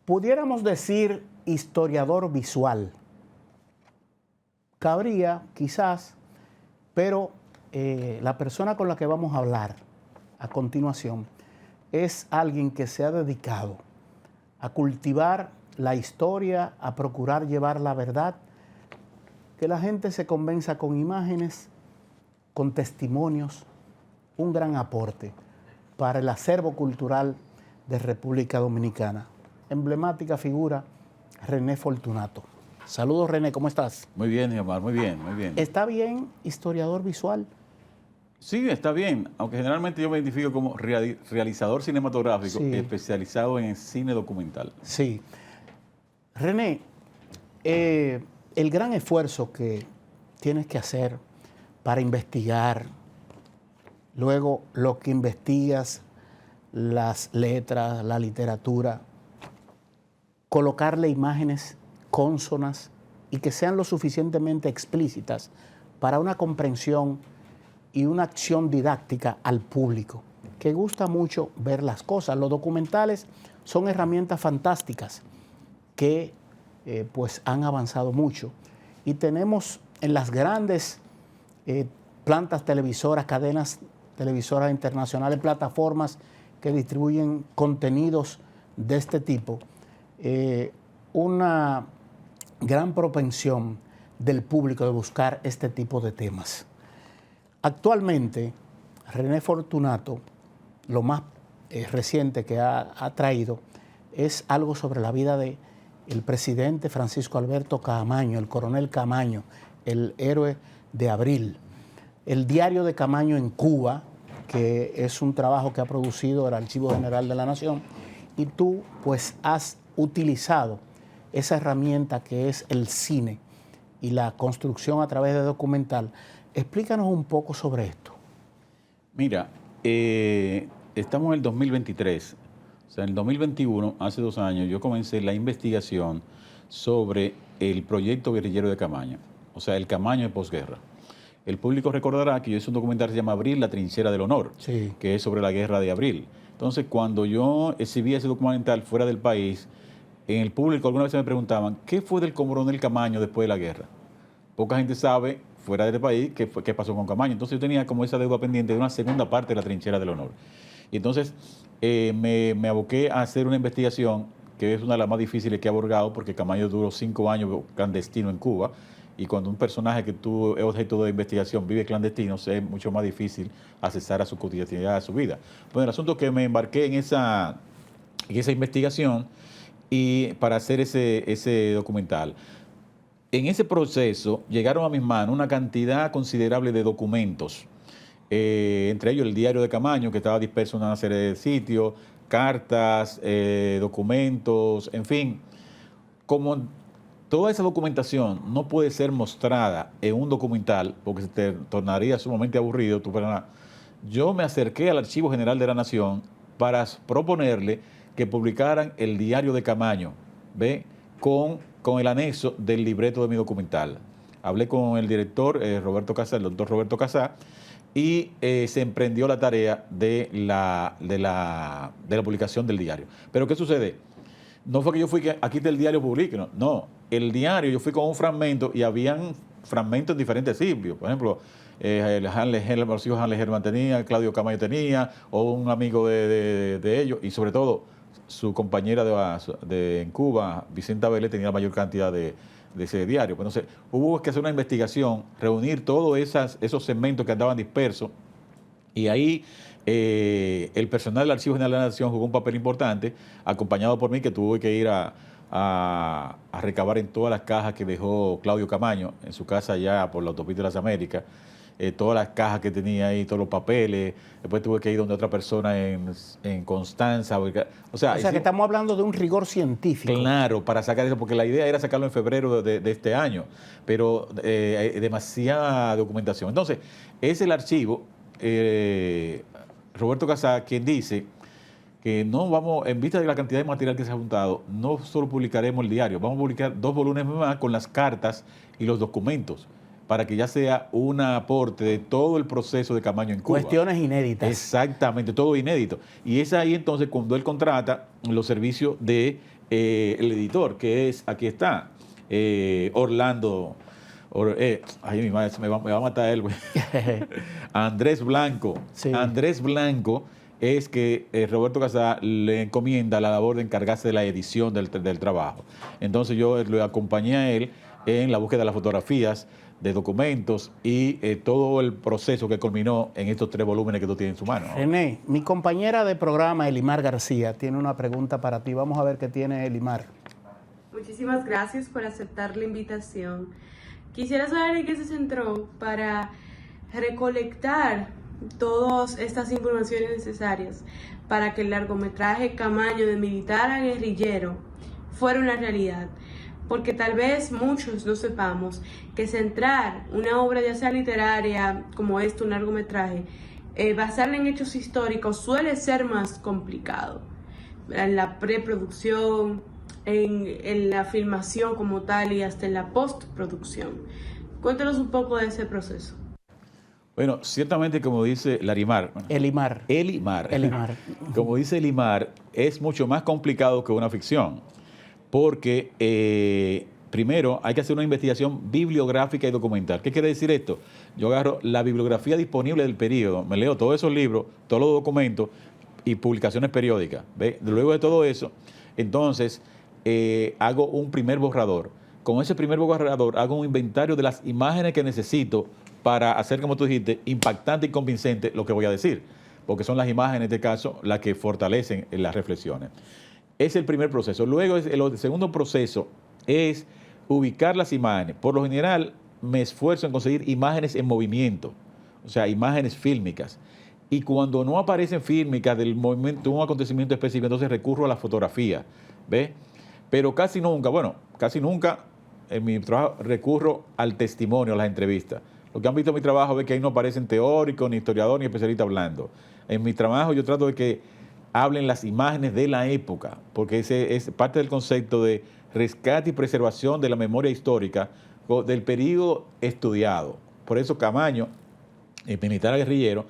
Pudiéramos decir historiador visual. Cabría, quizás, pero la persona con la que vamos a hablar a continuación es alguien que se ha dedicado a cultivar la historia, a procurar llevar la verdad, que la gente se convenza con imágenes, con testimonios, un gran aporte para el acervo cultural de República Dominicana. Emblemática figura, René Fortunato. Saludos, René, ¿cómo estás? Muy bien, Omar, muy bien, muy bien. ¿Está bien historiador visual? Sí, está bien, aunque generalmente yo me identifico como realizador cinematográfico especializado en cine documental. Sí. René, el gran esfuerzo que tienes que hacer para investigar, luego lo que investigas, las letras, la literatura, colocarle imágenes cónsonas y que sean lo suficientemente explícitas para una comprensión y una acción didáctica al público, que gusta mucho ver las cosas. Los documentales son herramientas fantásticas que pues han avanzado mucho. Y tenemos en las grandes plantas televisoras, cadenas televisoras internacionales, plataformas que distribuyen contenidos de este tipo, una gran propensión del público de buscar este tipo de temas. Actualmente, René Fortunato, lo más reciente que ha traído es algo sobre la vida del presidente Francisco Alberto Caamaño, el coronel Caamaño, el héroe de abril. El diario de Caamaño en Cuba, que es un trabajo que ha producido el Archivo General de la Nación, y tú pues has utilizado esa herramienta que es el cine y la construcción a través de documental. Explícanos un poco sobre esto. Mira, estamos en el 2023. O sea, en el 2021, hace 2 años, yo comencé la investigación sobre el proyecto guerrillero de Caamaño. O sea, el Caamaño de posguerra. El público recordará que yo hice un documental que se llama Abril, la trinchera del honor, que es sobre la guerra de abril. Entonces, cuando yo exhibí ese documental fuera del país, en el público alguna vez me preguntaban, ¿qué fue del coronel Caamaño después de la guerra? Poca gente sabe, fuera del país, qué pasó con Caamaño. Entonces yo tenía como esa deuda pendiente de una segunda parte de la trinchera del honor. Y entonces me aboqué a hacer una investigación, que es una de las más difíciles que he abordado, porque Caamaño duró 5 años clandestino en Cuba, y cuando un personaje que tú es objeto de investigación vive clandestino, es mucho más difícil accesar a su cotidianidad, a su vida. Bueno, el asunto es que me embarqué en esa investigación y para hacer ese documental. En ese proceso llegaron a mis manos una cantidad considerable de documentos, entre ellos el diario de Caamaño, que estaba disperso en una serie de sitios, cartas, documentos, en fin. Como toda esa documentación no puede ser mostrada en un documental, porque se te tornaría sumamente aburrido, yo me acerqué al Archivo General de la Nación para proponerle que publicaran el diario de Caamaño, ¿ve? Con el anexo del libreto de mi documental. Hablé con el director, Roberto Casá, el doctor Roberto Casá, y se emprendió la tarea de la publicación del diario. Pero ¿qué sucede? No fue que yo fui que aquí del diario publique, no. El diario, yo fui con un fragmento y habían fragmentos en diferentes sitios. Por ejemplo, los hijos Hanley Herman tenía, Claudio Caamaño tenía, o un amigo de ellos, y sobre todo su compañera en Cuba, Vicenta Vélez, tenía la mayor cantidad de ese diario. Entonces, hubo que hacer una investigación, reunir todos esos segmentos que andaban dispersos, y ahí el personal del Archivo General de la Nación jugó un papel importante, acompañado por mí, que tuve que ir a recabar en todas las cajas que dejó Claudio Caamaño en su casa allá por la autopista de las Américas, todas las cajas que tenía ahí, todos los papeles. Después tuve que ir donde otra persona en Constanza. O sea que estamos hablando de un rigor científico. Claro, para sacar eso, porque la idea era sacarlo en febrero de este año, pero hay demasiada documentación. Entonces, es el archivo, Roberto Casá, quien dice que no vamos, en vista de la cantidad de material que se ha juntado, no solo publicaremos el diario, vamos a publicar 2 volúmenes más con las cartas y los documentos, para que ya sea un aporte de todo el proceso de Caamaño en Cuba. Cuestiones inéditas. Exactamente, todo inédito. Y es ahí entonces cuando él contrata los servicios de el editor, que es, aquí está, Orlando. Ay, mi madre, me va a matar él, güey. Andrés Blanco. Sí. Andrés Blanco es que Roberto Casá le encomienda la labor de encargarse de la edición del trabajo. Entonces yo lo acompañé a él en la búsqueda de las fotografías, de documentos y todo el proceso que culminó en estos 3 volúmenes que tú tienes en su mano. René, mi compañera de programa, Elimar García, tiene una pregunta para ti. Vamos a ver qué tiene Elimar. Muchísimas gracias por aceptar la invitación. Quisiera saber en qué se centró para recolectar todas estas informaciones necesarias para que el largometraje Camaño de militar a guerrillero fuera una realidad. Porque tal vez muchos no sepamos que centrar una obra ya sea literaria como esto, un largometraje, basarla en hechos históricos suele ser más complicado. En la preproducción, en la filmación como tal y hasta en la postproducción. Cuéntanos un poco de ese proceso. Bueno, ciertamente como dice Elimar. Como dice Elimar, es mucho más complicado que una ficción, porque primero hay que hacer una investigación bibliográfica y documental. ¿Qué quiere decir esto? Yo agarro la bibliografía disponible del periodo, me leo todos esos libros, todos los documentos y publicaciones periódicas. ¿Ve? Luego de todo eso, entonces hago un primer borrador. Con ese primer borrador hago un inventario de las imágenes que necesito para hacer, como tú dijiste, impactante y convincente lo que voy a decir, porque son las imágenes, en este caso, las que fortalecen las reflexiones. Es el primer proceso. Luego, el segundo proceso es ubicar las imágenes. Por lo general, me esfuerzo en conseguir imágenes en movimiento, o sea, imágenes fílmicas. Y cuando no aparecen fílmicas del movimiento, un acontecimiento específico, entonces recurro a la fotografía, ¿ves? Pero casi nunca en mi trabajo recurro al testimonio, a las entrevistas. Los que han visto mi trabajo ven que ahí no aparecen teóricos, ni historiadores, ni especialistas hablando. En mi trabajo yo trato de que hablen las imágenes de la época, porque ese es parte del concepto de rescate y preservación de la memoria histórica del periodo estudiado. Por eso Camaño, el militar guerrillero,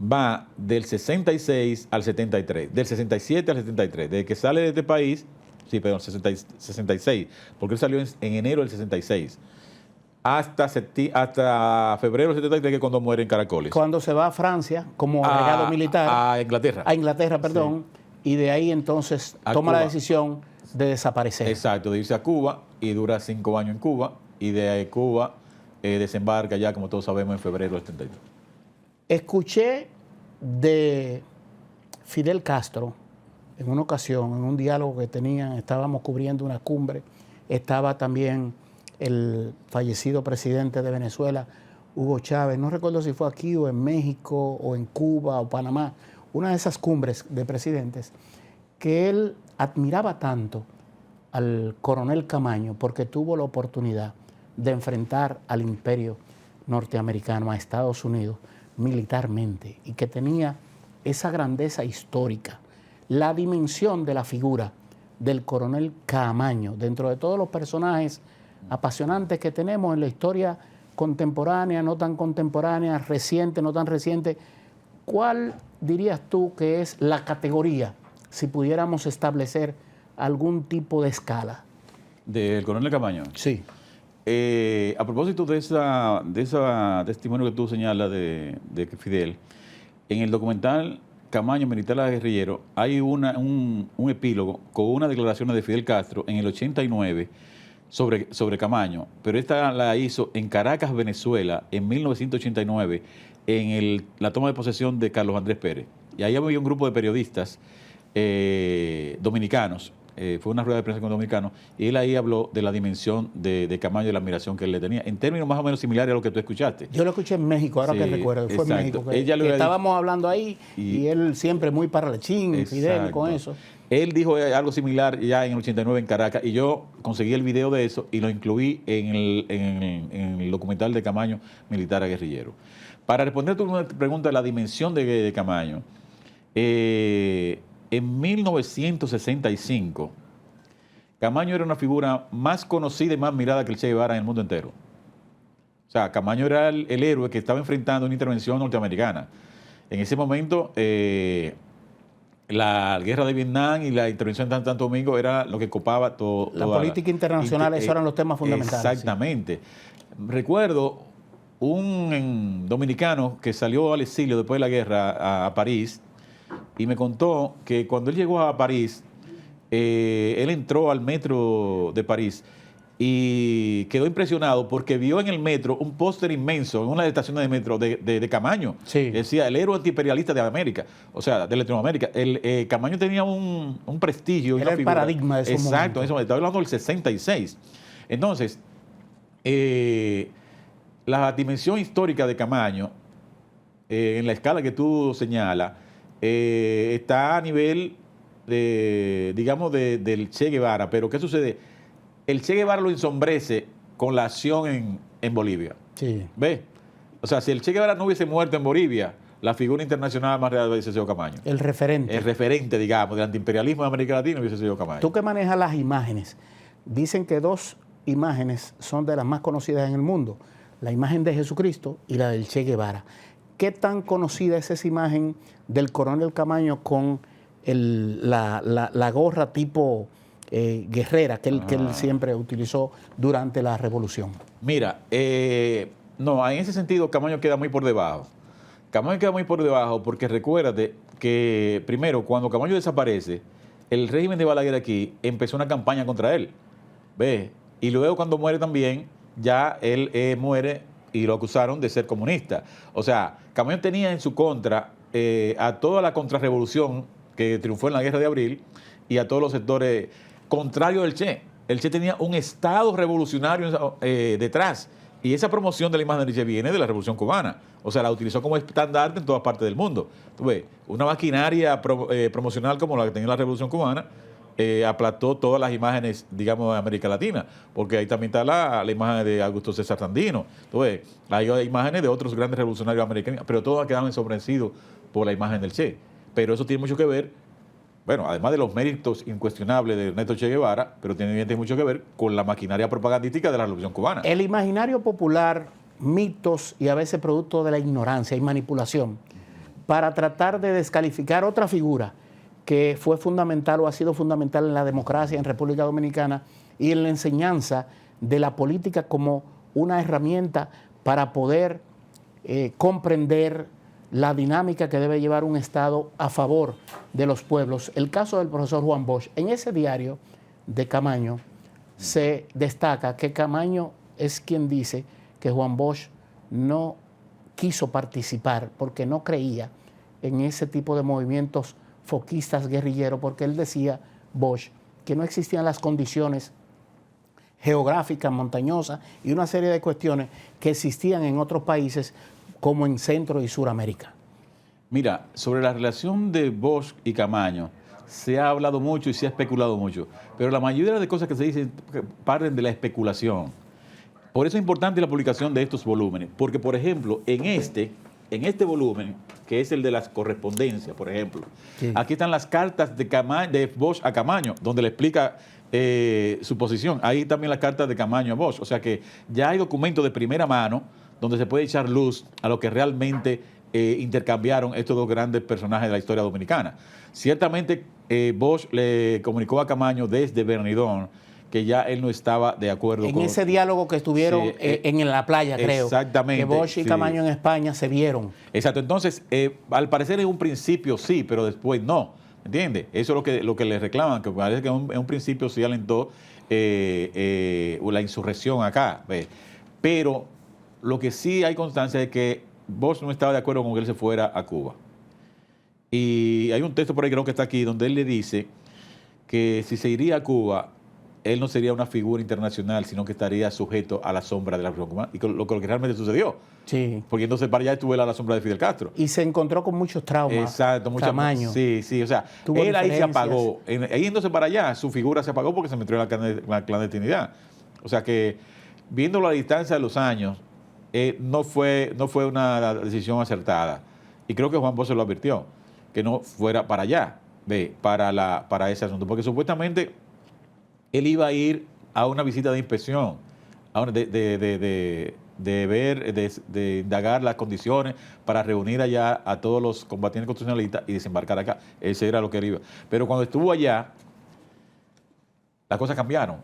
va del 66 al 73, del 67 al 73, desde que sale de este país, 66, porque él salió en enero del 66, hasta febrero del 73, que es cuando muere en Caracoles. Cuando se va a Francia como agregado militar. A Inglaterra. A Inglaterra, perdón. Sí. Y de ahí entonces toma la decisión de desaparecer. Exacto, de irse a Cuba y dura 5 años en Cuba. Y de Cuba desembarca ya, como todos sabemos, en febrero del 73. Escuché de Fidel Castro en una ocasión, en un diálogo que tenían, estábamos cubriendo una cumbre, estaba también el fallecido presidente de Venezuela, Hugo Chávez, no recuerdo si fue aquí o en México o en Cuba o Panamá, una de esas cumbres de presidentes, que él admiraba tanto al coronel Camaño porque tuvo la oportunidad de enfrentar al imperio norteamericano, a Estados Unidos, militarmente, y que tenía esa grandeza histórica, la dimensión de la figura del coronel Camaño, dentro de todos los personajes apasionantes que tenemos en la historia contemporánea, no tan contemporánea, reciente, no tan reciente. ¿Cuál dirías tú que es la categoría, si pudiéramos establecer algún tipo de escala? ¿Del coronel Camaño? Sí. A propósito de esa testimonio que tú señalas de Fidel, en el documental Camaño, militar a guerrillero, hay un epílogo con unas declaraciones de Fidel Castro en el 89 sobre Camaño, pero esta la hizo en Caracas, Venezuela, en 1989, en la toma de posesión de Carlos Andrés Pérez. Y ahí había un grupo de periodistas dominicanos, fue una rueda de prensa con dominicanos, y él ahí habló de la dimensión de Camaño y de la admiración que él le tenía, en términos más o menos similares a lo que tú escuchaste. Yo lo escuché en México, ahora sí, que recuerdo, fue en México, que estábamos hablando ahí, y él siempre muy paralechín, Fidel, con eso. Él dijo algo similar ya en el 89 en Caracas, y yo conseguí el video de eso y lo incluí en el documental de Camaño, militar a guerrillero. Para responder a tu pregunta de la dimensión de Camaño, en 1965, Camaño era una figura más conocida y más mirada que el Che Guevara en el mundo entero. O sea, Camaño era el héroe que estaba enfrentando una intervención norteamericana. En ese momento, la guerra de Vietnam y la intervención en Santo Domingo era lo que copaba todo. La política internacional, esos eran los temas fundamentales. Exactamente. Sí. Recuerdo un dominicano que salió al exilio después de la guerra a París y me contó que cuando él llegó a París, él entró al metro de París y quedó impresionado porque vio en el metro un póster inmenso en una de las estaciones de metro de Camaño. Sí. Que decía el héroe antiimperialista de América, o sea, de Latinoamérica. Camaño tenía un prestigio. Era el paradigma de ese momento. Exacto, en ese momento. Estaba hablando del 66. Entonces, la dimensión histórica de Camaño, en la escala que tú señalas, está a nivel digamos, del Che Guevara. Pero ¿qué sucede? El Che Guevara lo ensombrece con la acción en Bolivia. Sí. ¿Ves? O sea, si el Che Guevara no hubiese muerto en Bolivia, la figura internacional más real hubiese sido Camaño. El referente. El referente, digamos, del antiimperialismo de América Latina hubiese sido Camaño. Tú que manejas las imágenes, dicen que dos imágenes son de las más conocidas en el mundo. La imagen de Jesucristo y la del Che Guevara. ¿Qué tan conocida es esa imagen del coronel Camaño con la gorra tipo guerrera que él siempre utilizó durante la revolución? Mira, no, en ese sentido Camaño queda muy por debajo. Camaño queda muy por debajo porque recuérdate que primero, cuando Camaño desaparece, el régimen de Balaguer aquí empezó una campaña contra él. ¿Ves? Y luego cuando muere también, ya él muere y lo acusaron de ser comunista. O sea, Camaño tenía en su contra a toda la contrarrevolución que triunfó en la Guerra de Abril y a todos los sectores contrarios del Che. El Che tenía un Estado revolucionario detrás. Y esa promoción de la imagen del Che viene de la Revolución Cubana. O sea, la utilizó como estandarte en todas partes del mundo. Tú ves, una maquinaria promocional como la que tenía la Revolución Cubana aplastó todas las imágenes, digamos, de América Latina. Porque ahí también está la imagen de Augusto César Sandino. Tú ves, hay imágenes de otros grandes revolucionarios americanos, pero todos quedaban ensombrecidos por la imagen del Che. Pero eso tiene mucho que ver, bueno, además de los méritos incuestionables de Ernesto Che Guevara, pero tiene mucho que ver con la maquinaria propagandística de la Revolución Cubana. El imaginario popular, mitos y a veces producto de la ignorancia y manipulación, para tratar de descalificar otra figura que fue fundamental o ha sido fundamental en la democracia en República Dominicana y en la enseñanza de la política como una herramienta para poder comprender la dinámica que debe llevar un Estado a favor de los pueblos. El caso del profesor Juan Bosch. En ese diario de Camaño se destaca que Camaño es quien dice que Juan Bosch no quiso participar porque no creía en ese tipo de movimientos foquistas guerrilleros, porque él decía, Bosch, que no existían las condiciones geográficas, montañosas y una serie de cuestiones que existían en otros países como en Centro y Suramérica. Mira, sobre la relación de Bosch y Camaño se ha hablado mucho y se ha especulado mucho, pero la mayoría de cosas que se dicen parten de la especulación. Por eso es importante la publicación de estos volúmenes, porque, por ejemplo, en este volumen, que es el de las correspondencias, por ejemplo, sí, aquí están las cartas de Bosch a Camaño, donde le explica su posición. Ahí también las cartas de Camaño a Bosch. O sea que ya hay documentos de primera mano donde se puede echar luz a lo que realmente intercambiaron estos dos grandes personajes de la historia dominicana. Ciertamente Bosch le comunicó a Camaño desde Bernidón que ya él no estaba de acuerdo con ese diálogo que estuvieron en la playa, creo. Exactamente. Que Bosch y Camaño en España se vieron. Exacto. Entonces, al parecer en un principio sí, pero después no. ¿Entiendes? Eso es lo que le reclaman, que parece que en un principio sí alentó la insurrección acá. ¿Ves? Pero lo que sí hay constancia es que Bosch no estaba de acuerdo con que él se fuera a Cuba. Y hay un texto por ahí, creo que está aquí, donde él le dice que si se iría a Cuba, él no sería una figura internacional, sino que estaría sujeto a la sombra de la Revolución Cubana. Y lo que realmente sucedió. Sí. Porque entonces para allá estuvo él a la sombra de Fidel Castro. Y se encontró con muchos traumas. Exacto, Camaño. Sí, sí. O sea, él ahí se apagó. Ahí entonces para allá, su figura se apagó porque se metió en la clandestinidad. O sea que, viéndolo a la distancia de los años, no fue una decisión acertada. Y creo que Juan Bosch se lo advirtió, que no fuera para allá, para ese asunto. Porque supuestamente él iba a ir a una visita de inspección, de ver, de indagar las condiciones para reunir allá a todos los combatientes constitucionalistas y desembarcar acá. Ese era lo que él iba. Pero cuando estuvo allá, las cosas cambiaron.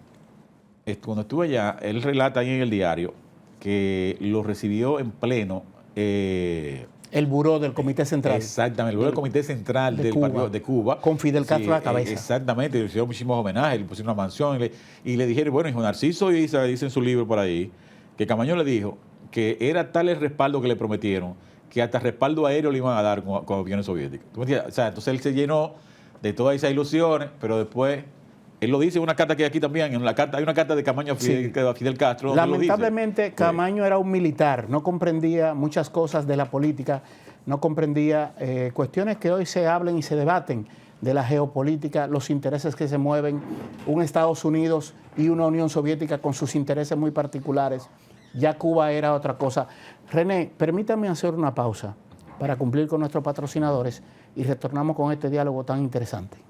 Cuando estuvo allá, él relata ahí en el diario que lo recibió en pleno el buró del Comité Central. Exactamente, el buró del Comité Central del Partido de Cuba. Con Fidel Castro a la cabeza. Exactamente, le hicieron muchísimos homenajes, le pusieron una mansión y le dijeron, bueno, hijo Narciso Issa dice en su libro por ahí, que Camaño le dijo que era tal el respaldo que le prometieron que hasta respaldo aéreo le iban a dar con aviones soviéticos. ¿Tú me entiendes? O sea, entonces él se llenó de todas esas ilusiones, pero después... Él lo dice en una carta que hay aquí también, hay una carta de Camaño a Fidel Castro. Lamentablemente, Camaño era un militar, no comprendía muchas cosas de la política, no comprendía cuestiones que hoy se hablan y se debaten de la geopolítica, los intereses que se mueven, un Estados Unidos y una Unión Soviética con sus intereses muy particulares. Ya Cuba era otra cosa. René, permítame hacer una pausa para cumplir con nuestros patrocinadores y retornamos con este diálogo tan interesante.